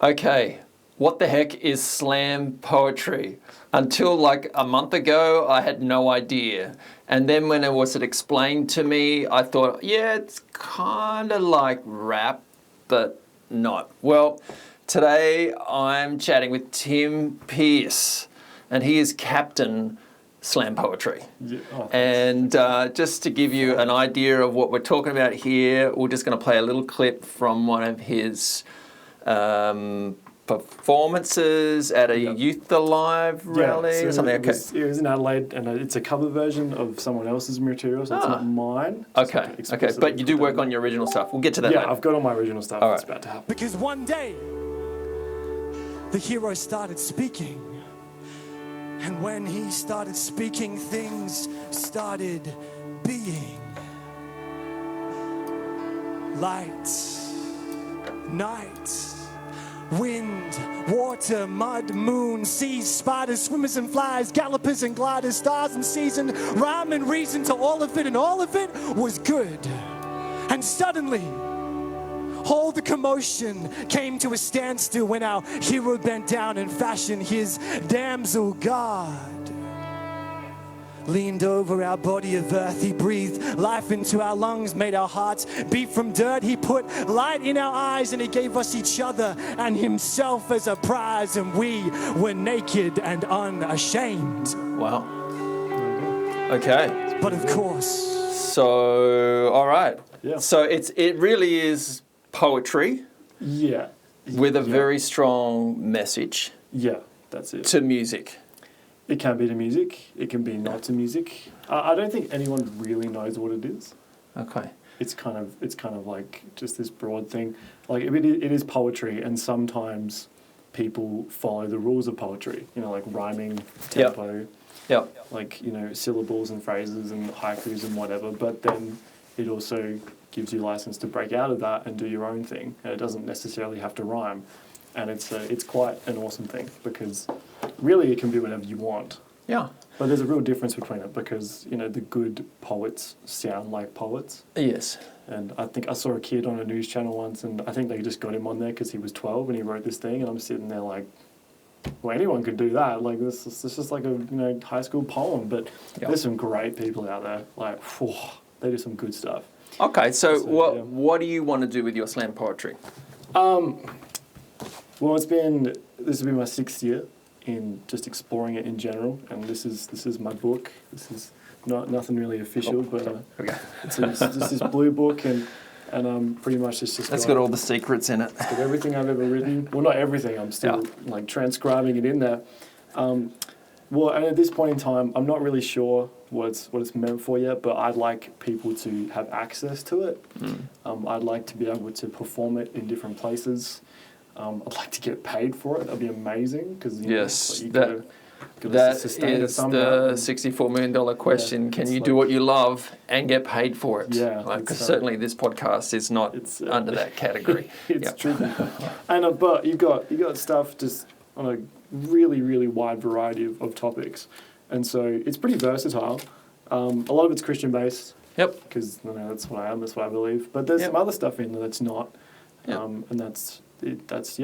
Okay, what the heck is slam poetry? Until like a month ago, I had no idea. And then when it was explained to me, I thought, yeah, it's kind of like rap, but not. Well, today I'm chatting with Tim Pearce, and he is captain slam poetry. Yeah. Oh, and just to give you an idea of what we're talking about here, we're just going to play a little clip from one of his performances at a Youth Alive rally or something. Okay. It was in Adelaide, and it's a cover version of someone else's material, so it's not mine. Okay, but you do work on your original stuff. We'll get to that later. Yeah, I've got all my original stuff. All It's right. about to happen. Because one day, the hero started speaking. And when he started speaking, things started being. Light, night, wind, water, mud, moon, seas, spiders, swimmers and flies, gallopers and gliders, stars and season, rhyme and reason to all of it, and all of it was good. And suddenly, all the commotion came to a standstill when our hero bent down and fashioned his damsel God. Leaned over our body of earth, he breathed life into our lungs, made our hearts beat from dirt. He put light in our eyes, and he gave us each other and himself as a prize, and we were naked and unashamed. Wow. Okay. But of course. So, all right. Yeah. So it really is poetry Yeah. with a very strong message Yeah, that's it. to music. It can be to music. It can be not to music. I don't think anyone really knows what it is. Okay. It's kind of like just this broad thing. Like it is poetry, and sometimes people follow the rules of poetry. You know, like rhyming, tempo, Yep. like syllables and phrases and haikus and whatever. But then it also gives you license to break out of that and do your own thing, and it doesn't necessarily have to rhyme. And it's quite an awesome thing, because really it can be whatever you want. Yeah. But there's a real difference between it, because the good poets sound like poets. Yes. And I think I saw a kid on a news channel once, and I think they just got him on there because he was 12 and he wrote this thing, and I'm sitting there like, well, anyone could do that. Like this is just like a high school poem. But there's some great people out there. Like, they do some good stuff. Okay. So what do you want to do with your slam poetry? Well, this has been my 6th year in just exploring it in general, and this is my book. This is nothing really official, but it's just this blue book, and pretty much it's just got all the secrets in it. It's got everything I've ever written. Well, not everything. I'm still like transcribing it in there. Well, and at this point in time, I'm not really sure what it's meant for yet, but I'd like people to have access to it. I'd like to be able to perform it in different places. I'd like to get paid for it. That'd be amazing, because that is the $64 million question. Yeah, can you do what you love and get paid for it? Yeah, because certainly this podcast is not under that category. It's true. And but you got stuff just on a really, really wide variety of topics, and so it's pretty versatile. A lot of it's Christian based. Yep. Because that's what I am. That's what I believe. But there's some other stuff in there that's not, and that's it's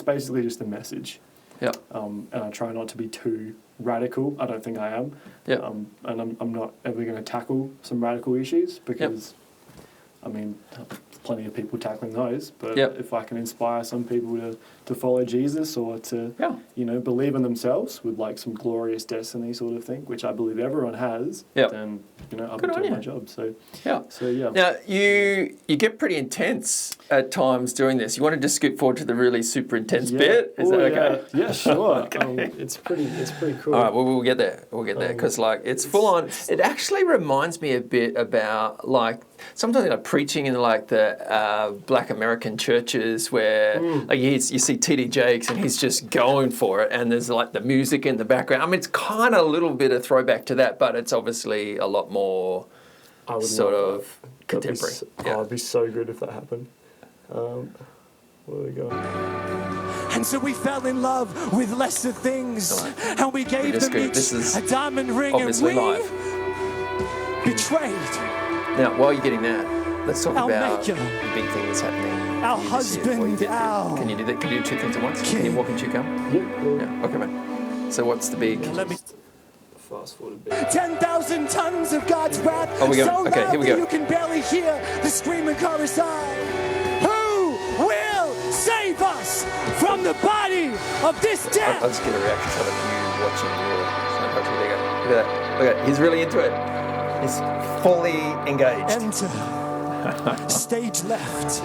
basically just a message. Yep. And I try not to be too radical. I don't think I am. Yep. And I'm not ever going to tackle some radical issues, because, I mean, plenty of people tackling those. But if I can inspire some people to follow Jesus, or to believe in themselves with like some glorious destiny sort of thing, which I believe everyone has, then I'll be doing my job. So yeah. Now you get pretty intense at times doing this. You want to just skip forward to the really super intense bit? Is that okay? Yeah, sure. It's pretty cool. All right, well, we'll get there. Because it's full on. It actually reminds me a bit about like sometimes preaching in like the Black American churches, where like you see T.D. Jakes and he's just going for it, and there's like the music in the background. I mean, it's kind of a little bit of throwback to that, but it's obviously a lot more sort of contemporary. It'd be so good if that happened. Where we go? And so we fell in love with lesser things, and we gave them each a diamond ring, and we betrayed. Now, while you're getting that, let's talk about the big thing that's happening our You just see it, what you husband, did. our Can you do that? Can you do two things at once? king. Can you walk and chew gum? Yeah. Okay, mate. So what's the big? Let me Fast forward a bit. 10,000 tons of God's wrath. Oh, we go. So Okay, loud here we that go. you can barely hear the screaming chorus of, who will save us from the body of this I'll death? just get a reaction shot of you watching your slam poetry. There you go. Look at that. Look at that. He's really into it. He's fully engaged. Enter. Stage left.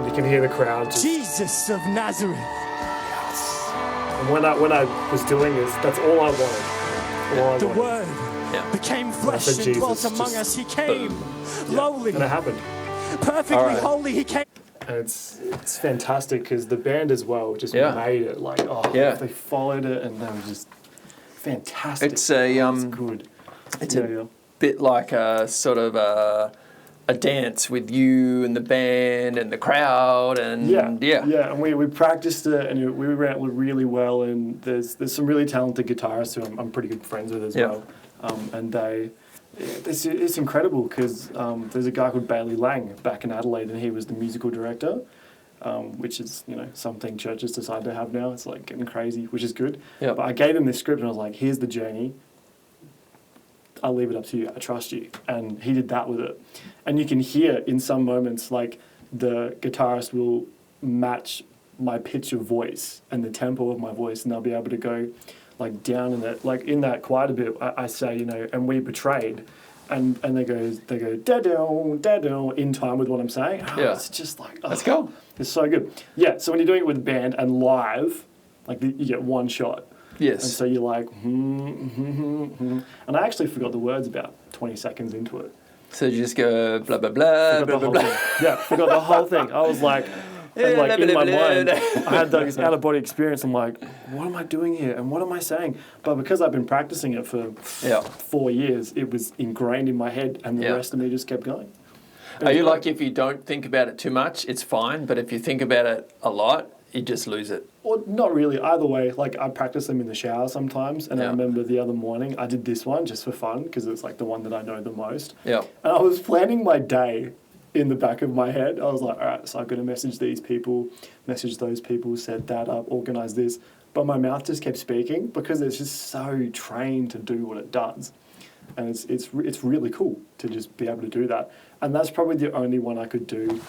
You can hear the crowd. Jesus of Nazareth. And when I was doing this, that's all I wanted. All I The wanted. Word Yeah. became said flesh and Jesus, dwelt among just us. He came lowly, And it happened. perfectly All right. holy. He came. And it's fantastic because the band as well just Yeah. made it like, Yeah. they followed it and they were just fantastic. It's a It's good. it's Yeah, a yeah. bit like a sort of a dance with you and the band and the crowd and Yeah, yeah. and we practiced it and we ran it really well. And there's some really talented guitarists who I'm pretty good friends with as Yeah. well. And it's incredible because there's a guy called Bailey Lang back in Adelaide, and he was the musical director, which is something churches decide to have now. It's like getting crazy, which is good. Yeah. But I gave him this script and I was like, "Here's the journey. I'll leave it up to you. I trust you." And he did that with it. And you can hear in some moments, like the guitarist will match my pitch of voice and the tempo of my voice, and they'll be able to go like down in that, like in that quite a bit. I say, and we betrayed, and they go da-do, in time with what I'm saying. Oh, Yeah. It's just like, Let's go. It's so good. Yeah. So when you're doing it with a band and live, like you get one shot. Yes. And so you're like, and I actually forgot the words about 20 seconds into it. So you just go blah blah blah Forgot blah the blah whole blah. thing. Yeah, forgot the whole thing. I was like, and like in my mind, I had this out of body experience. I'm like, what am I doing here? And what am I saying? But because I've been practicing it for Yeah. 4 years, it was ingrained in my head, and the Yeah. rest of me just kept going. Are you like, if you don't think about it too much, it's fine, but if you think about it a lot, you just lose it? Or not really. Either way, like I practice them in the shower sometimes, and I Yeah. remember the other morning I did this one just for fun because it's like the one that I know the most. Yeah. And I was planning my day in the back of my head. I was like, all right, so I'm going to message these people, message those people, set that up, organize this. But my mouth just kept speaking because it's just so trained to do what it does. And it's really cool to just be able to do that. And that's probably the only one I could do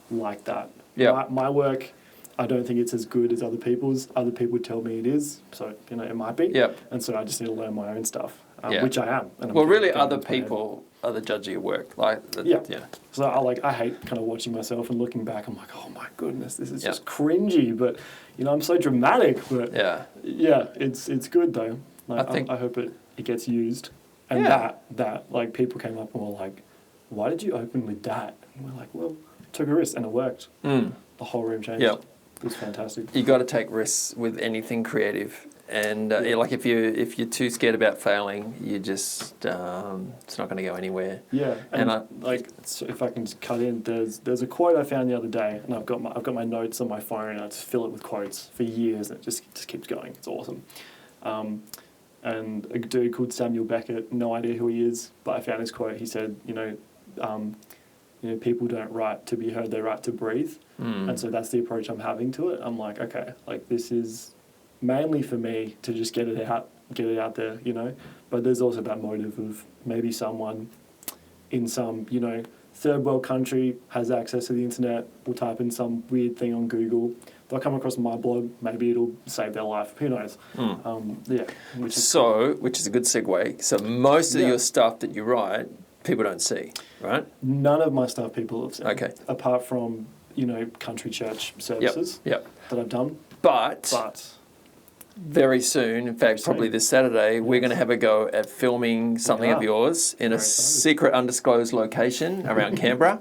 like that. Yeah. My work, I don't think it's as good as other people's. Other people tell me it is, so it might be. Yep. And so I just need to learn my own stuff, Yeah. which I am. And I'm Well, really, getting other into my head. people are the judge of your work. Like, Yeah. yeah. So I hate kind of watching myself and looking back. I'm like, oh my goodness, this is Yeah. just cringy. But I'm so dramatic. But Yeah. it's good though. Like, I think- I hope it gets used. And Yeah. that like people came up and were like, why did you open with that? And we're like, well, took a risk and it worked. Mm. The whole room changed. Yeah. It was fantastic. You got to take risks with anything creative, and like if you're too scared about failing, you just it's not going to go anywhere. Yeah, And so if I can just cut in, there's a quote I found the other day, and I've got my notes on my phone, and I just fill it with quotes for years, and it just keeps going. It's awesome. And a dude called Samuel Beckett, no idea who he is, but I found his quote. He said, people don't write to be heard; they write to breathe. Mm. And so that's the approach I'm having to it. I'm like, okay, like this is mainly for me to just get it out there, But there's also that motive of maybe someone in some, third world country has access to the internet, will type in some weird thing on Google. They'll come across my blog, maybe it'll save their life. Who knows? Which is Which is a good segue. So most of your stuff that you write, people don't see, right? none of my stuff people have seen. Okay. Apart from, country church services Yep. that I've done. But But very soon, in fact, probably soon. this Saturday, we're going to have a go at filming something of are. yours in a Very excited. secret, undisclosed location around Canberra,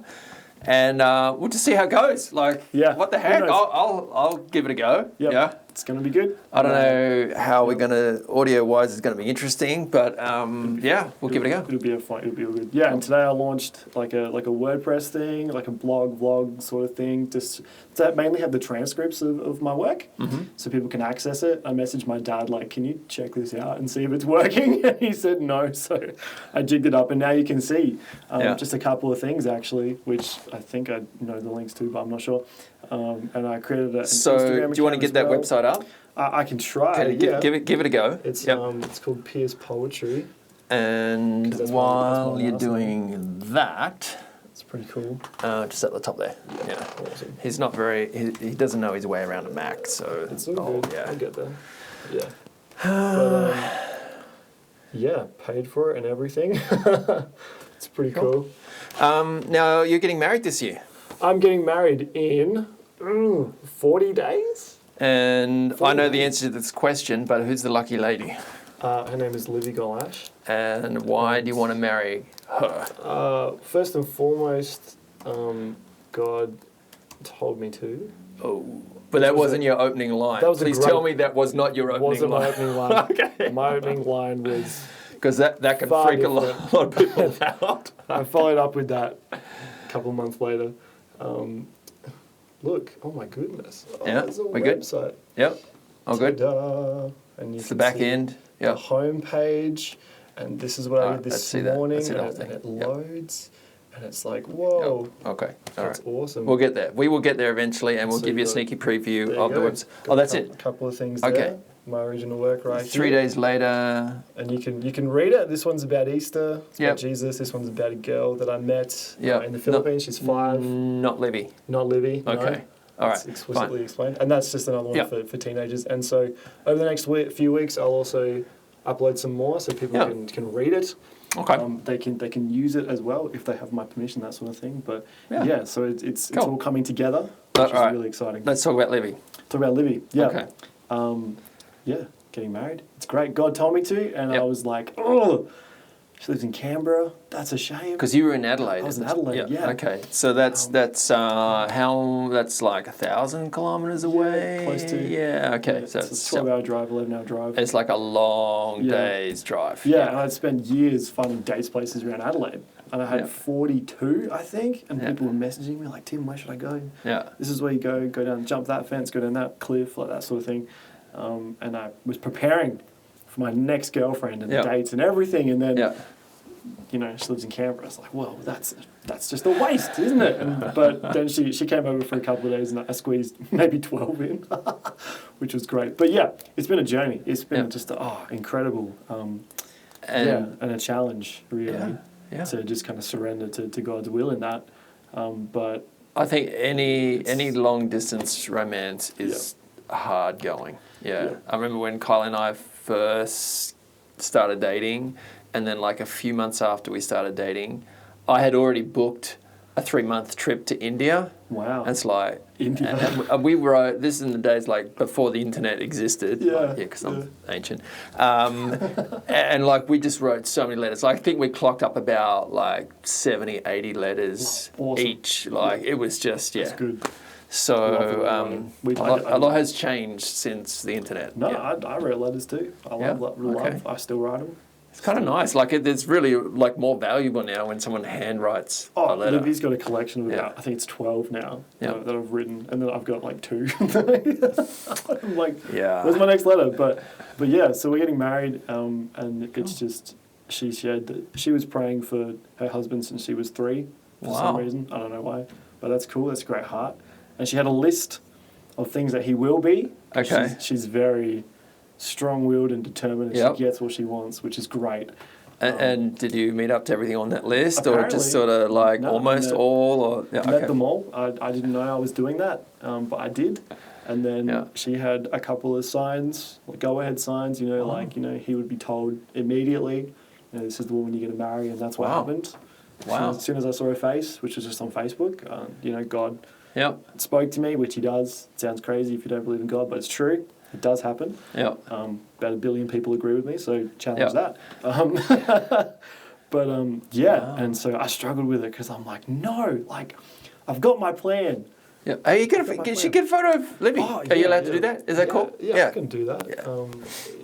and we'll just see how it goes. Like, Yeah, what the who heck? knows? I'll give it a go. Yep. Yeah. It's going to be good. I don't know how we're going to, audio-wise, it's going to be interesting, but we'll give it a go. It'll be a good. Yeah, and today I launched like a WordPress thing, like a blog, vlog sort of thing, just to mainly have the transcripts of my work, so people can access it. I messaged my dad like, "Can you check this out and see if it's working?" And he said no, so I jigged it up, and now you can see just a couple of things actually, which I think I know the links to, but I'm not sure. And I created an So, Instagram do you want to account get as that well. website up? I can try. Okay, Yeah. give it a go. It's Yep. it's called Pearce Poetry. And 'Cause that's while my you're last doing that, It's pretty cool. just at the top there. Yeah. Awesome. He's not very. He doesn't know his way around a Mac, so It's all good. yeah. I'll get there. Yeah. But yeah, paid for it and everything. It's pretty cool. Now you're getting married this year, I'm getting married in 40 days. and I know the answer to this question, but who's the lucky lady? Her name is Livy Golash. And why do you want to marry her? First and foremost, God told me to. Oh, but that wasn't your opening line. That was Please tell me that was not your opening Wasn't line. my opening line. Okay. My opening line was. Because that can Far freak a different. lot of people out. I followed up with that a couple of months later. Look, oh my goodness. Oh, Yeah, there's a we good? website. Yep. All good. Ta-da. And you It's the can back see end. the Yep. home page, and this is what I Alright, did let's this see that. morning, Let's see the and, whole and it thing. Yep. loads, and it's like, whoa, Okay. All that's right. awesome. We'll get there. We will get there eventually, and we'll So give you a you got- sneaky preview There you of the go. website. Got Oh, that's a it. couple of things Okay. there. My original work right 3 here. days later. And you can read it. This one's about Easter. It's Yep. about Jesus. This one's about a girl that I met Yep. in the Philippines. She's 5. Not Livy. Not Livy. No. Okay. All It's right. explicitly Fine. explained. And that's just another one Yep. for teenagers. And so over the next few weeks, I'll also upload some more so people Yeah. can read it. Okay. They can use it as well if they have my permission, that sort of thing. But Yeah. yeah, so it's Cool. all coming together, which is Alright. really exciting. Let's talk about Livy. Talk about Livy. Yeah. Okay. Yeah, getting married. It's great. God told me to, and Yep. I was like, oh, she lives in Canberra. That's a shame. Because you were in Adelaide. I was in isn't it? Adelaide, yeah. Okay. So that's how that's like 1,000 kilometers away. close to. Yeah. Okay. Yeah, So it's a 12-hour drive, 11-hour drive. it's like a long Yeah. day's drive. Yeah, and I'd spent years finding dates places around Adelaide. And I had Yeah. 42, I think, and Yeah. people were messaging me like, Tim, where should I go? Yeah. This is where you go down, jump that fence, go down that cliff, like that sort of thing. And I was preparing for my next girlfriend and Yeah. dates and everything, and then, Yeah. you know, she lives in Canberra. I was like, well, that's just a waste, isn't it? But then she came over for a couple of days, and I squeezed maybe 12 in, which was great. But yeah, it's been a journey. It's been Yeah. just incredible. And And a challenge, really, Yeah. to just kind of surrender to God's will in that. But I think any long distance romance is hard going. Yeah. Yeah. I remember when Kyle and I first started dating, and then like a few months after we started dating, I had already booked a 3-month trip to India. wow, And it's like India. and we wrote this is in the days like before the internet existed. Yeah, because I'm ancient. And like we just wrote so many letters. Like, I think we clocked up about like 70, 80 letters Awesome. each. Like it was just It's good. Love So the writing. a lot has changed since the internet. No, Yeah. I wrote letters too. I Yeah? love. Okay. I still write them. It's kind of nice. Like it's really like more valuable now when someone handwrites a Oh, letter. Libby's got a collection of Yeah. about, I think it's 12 now Yeah. that I've written, and then I've got like 2. I'm like, Yeah. where's my next letter? But yeah, so we're getting married, and it's just she shared that she was praying for her husband since she was 3 for some Wow. reason. I don't know why, but that's cool. That's a great heart. And she had a list of things that he will be. Okay. She's very strong-willed and determined, and Yep. she gets what she wants, which is great. And did you meet up to everything on that list, or Apparently, just sort of like no, almost met- all? Or yeah, Met okay. them all. I didn't know I was doing that, but I did. And then Yeah. she had a couple of signs, like go-ahead signs, like, he would be told immediately, this is the woman you're going to marry, and that's what Wow. happened. Wow. As soon as I saw her face, which was just on Facebook, God Yep. spoke to me, which he does. It sounds crazy if you don't believe in God, but it's true. It does happen. Yep. About 1 billion people agree with me, so challenge Yep. that. But yeah, Wow. and so I struggled with it because I'm like, no, like, I've got my plan. Yeah. Are you gonna Got my get? She plan. get a photo of Libby? Oh, Are you yeah, allowed to yeah. do that? Is that cool? Yeah, I can do that. Yeah.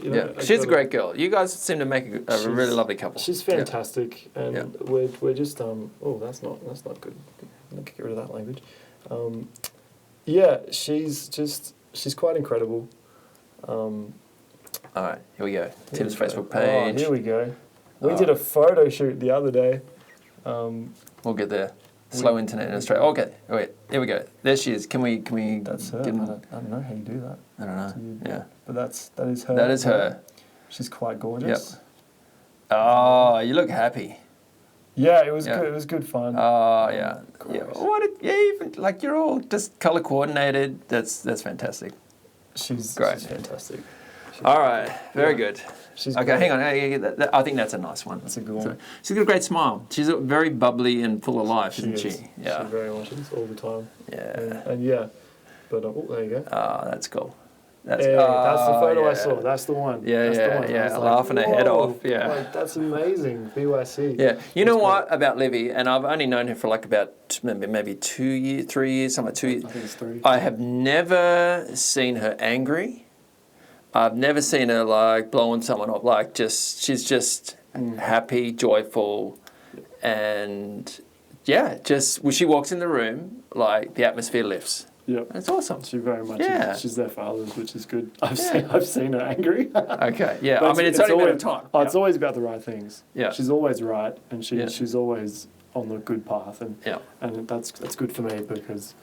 Yeah, Yeah. She's a great girl. You guys seem to make a really lovely couple. She's Yeah. fantastic, and Yeah. we're just oh, that's not good. I'm gonna get rid of that language. Yeah, she's quite incredible. All right. Here we go. Tim's Here we go. Facebook page. Oh, here we go. We Oh. did a photo shoot the other day. We'll get there. Slow internet in Australia. Okay, wait, here we go. There she is. Can we? That's her. I don't know how you do that. I don't know. Yeah. But that is her. That is her. She's quite gorgeous. Yep. Oh, you look happy. Yeah, it was good. It was good fun. Oh, yeah. Even like you're all just color coordinated. That's fantastic. She's great. She's fantastic. All right, very good. She's okay. great. Hang on. I think that's a nice one. That's a good one. She's got a great smile. She's very bubbly and full of life, isn't she? Yeah. She very much is all the time. Yeah. And yeah, but oh, there you go. Oh, that's cool. That's the photo I saw. That's the one. Yeah, that's the one. yeah. Laughing her head off. Yeah. Like, that's amazing. BYC. Yeah. You know what about Livy? And I've only known her for like about maybe 2 years, 3 years, something like 2 years. I think it's 3. I have never seen her angry. I've never seen her like blowing someone up. Like she's just happy, joyful, and yeah, just when she walks in the room, like the atmosphere lifts. Yep. It's awesome. She very much Yeah. is. She's there for others, which is good. I've seen her angry. Okay, yeah. But I mean, it's only always, a matter of time. Oh, it's always about the right things. Yeah. She's always right, and she's always on the good path, and Yeah. and that's good for me because,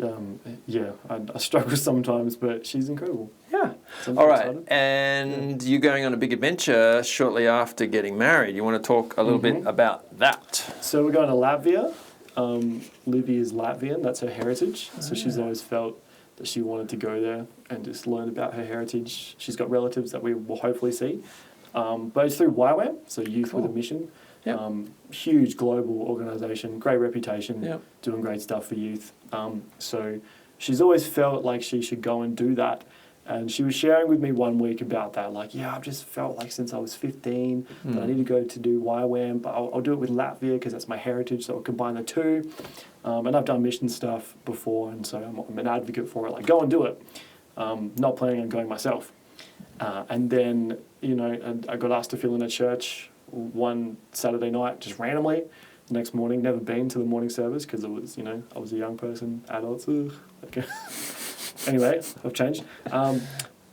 I struggle sometimes, but she's incredible. Yeah. So I'm All right. excited. And you're going on a big adventure shortly after getting married. You want to talk a little bit about that? So we're going to Latvia. Livy is Latvian. That's her heritage. So she's always felt that she wanted to go there and just learn about her heritage. She's got relatives that we will hopefully see. But it's through YWAM, so Youth with a Mission. Yep. Huge global organisation, great reputation, Yep. doing great stuff for youth. So she's always felt like she should go and do that. And she was sharing with me one week about that, like, I've just felt like since I was 15 that I need to go to do YWAM, but I'll do it with Latvia because that's my heritage, so I'll combine the two. And I've done mission stuff before, and so I'm an advocate for it, like, go and do it. Not planning on going myself. And then, I got asked to fill in at church one Saturday night, just randomly. The next morning, never been to the morning service because it was, I was a young person, adults, okay. Anyway, I've changed.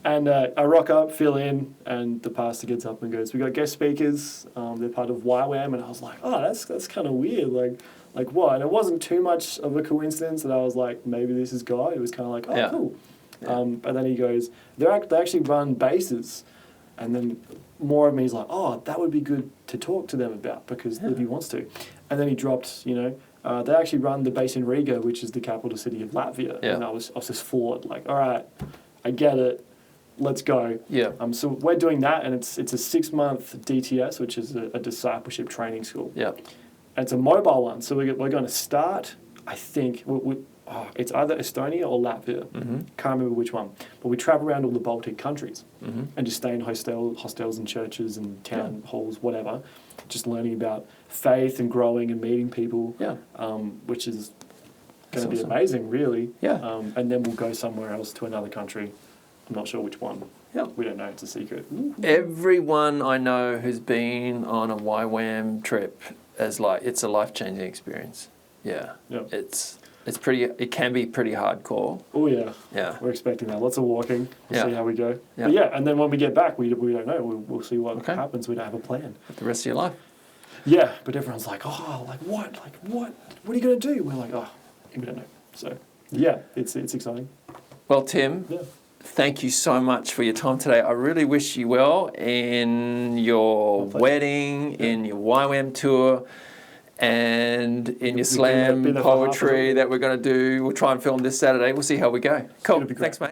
And I rock up, fill in, and the pastor gets up and goes, "We got guest speakers. They're part of YWAM." And I was like, "Oh, that's kind of weird. Like what?" And it wasn't too much of a coincidence that I was like, "Maybe this is God." It was kind of like, "Oh, cool." Yeah. But then he goes, "They actually run bases," and then more of me is like, "Oh, that would be good to talk to them about because Livy wants to." And then he dropped, they actually run the base in Riga, which is the capital city of Latvia. Yeah. And I was just floored, like, all right, I get it, let's go. Yeah. So we're doing that, and it's a 6-month DTS, which is a discipleship training school. Yeah. And it's a mobile one, so we're going to start, I think, it's either Estonia or Latvia. Can't remember which one. But we travel around all the Baltic countries and just stay in hostels and churches and town halls, whatever, just learning about faith and growing and meeting people, which is going to be amazing, really. Yeah. And then we'll go somewhere else to another country. I'm not sure which one. Yeah. We don't know. It's a secret. Everyone I know who's been on a YWAM trip it's a life-changing experience. Yeah. Yep. It can be pretty hardcore. Oh, yeah. Yeah. We're expecting that. Lots of walking. We'll see how we go. Yeah. But and then when we get back, we don't know. We'll see what happens. We don't have a plan. The rest of your life. Yeah, but everyone's like, oh, like what? Like what? What are you going to do? We're like, oh, we don't know. So, yeah, it's exciting. Well, Tim, thank you so much for your time today. I really wish you well in your wedding, in your YWAM tour, and in your slam poetry that we're going to do. We'll try and film this Saturday. We'll see how we go. Cool. Thanks, mate.